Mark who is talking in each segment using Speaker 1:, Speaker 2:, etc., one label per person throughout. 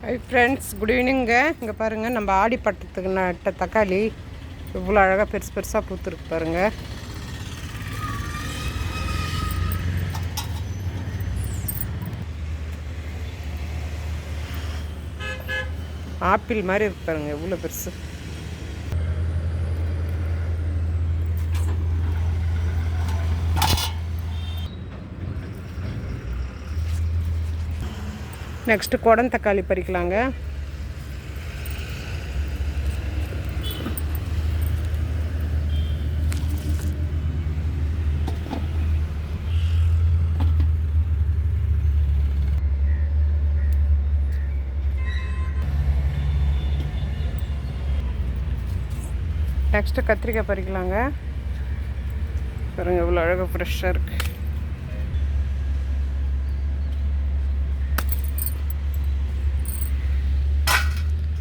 Speaker 1: Hi friends, good evening. இங்கே பாருங்கள், நம்ம ஆடி பட்டத்துக்கு நட்ட தக்காளி இவ்வளோ அழகாக பெருசு பெருசாக பூத்துருக்கு பாருங்கள். ஆப்பிள் மாதிரி இருக்கு பாருங்கள், இவ்வளோ பெருசு. நெக்ஸ்ட்டு குடம் தக்காளி பறிக்கலாங்க. நெக்ஸ்ட்டு கத்திரிக்காய் பறிக்கலாங்க. பாருங்கள், இவ்வளோ அழகாக ஃப்ரெஷ்ஷாக இருக்குது.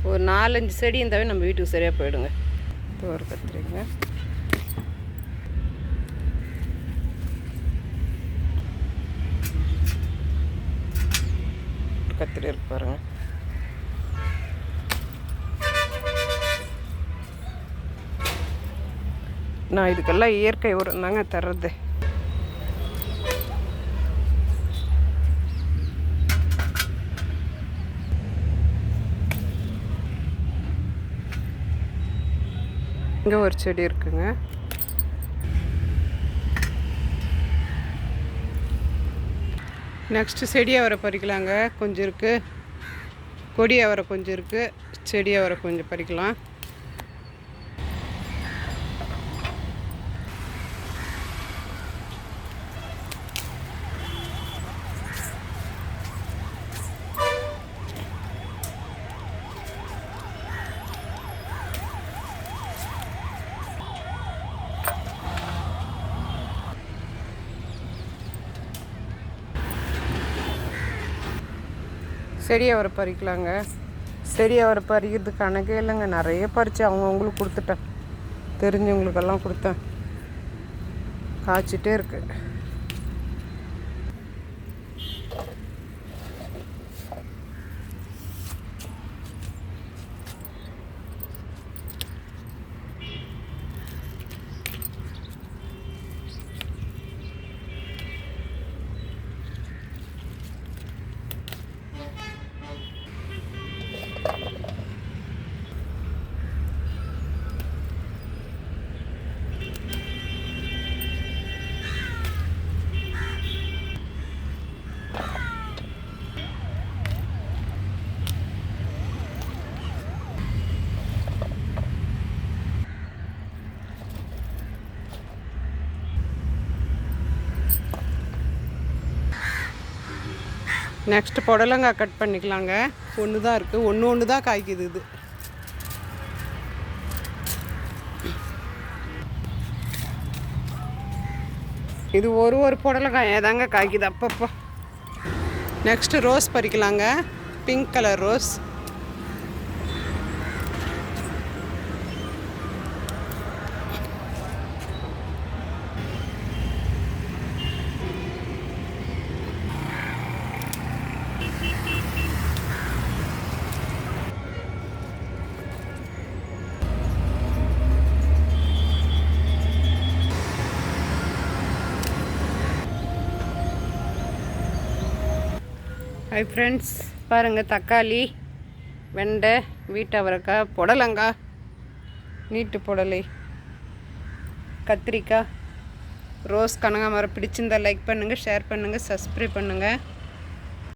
Speaker 1: ஒரு 4-5 செடி இருந்தாவே நம்ம வீட்டுக்கு சரியாக போயிடுங்க. ஒரு கத்திரிங்க, கத்திரி இருக்கு பாருங்க. நான் இதுக்கெல்லாம் இயற்கை உரம் தாங்க தர்றது. இங்கே ஒரு செடி இருக்குங்க. நெக்ஸ்ட்டு செடி அவரை பறிக்கலாங்க. கொஞ்சம் இருக்குது. கொடி அவரை கொஞ்சம் இருக்குது. செடி அவரை கொஞ்சம் பறிக்கலாம். செடி அவரை பறிக்கலாங்க. செடி அவரை பறிக்கிறதுக்கு கணக்கே இல்லைங்க. நிறைய பறித்து அவங்கவுங்களுக்கு கொடுத்துட்டேன். தெரிஞ்சவங்களுக்கெல்லாம் கொடுத்தேன். காய்ச்சிட்டே இருக்கு. நெக்ஸ்ட்டு புடலங்காய் கட் பண்ணிக்கலாங்க. ஒன்று தான் இருக்குது. ஒன்று தான் காய்க்குது. இது ஒரு புடலங்காய் ஏதாங்க காய்க்குது அப்பப்போ. நெக்ஸ்ட்டு ரோஸ் பறிக்கலாங்க. Pink colour rose. Hi friends, பாருங்கள், தக்காளி, வெண்டை, வீட்டவரைக்காய், புடலங்காய், நீட்டு புடலை, கத்திரிக்காய், ரோஸ், கனகாமரம் பிடிச்சிருந்தால் லைக் பண்ணுங்கள், ஷேர் பண்ணுங்கள், சப்ஸ்கிரைப் பண்ணுங்கள்.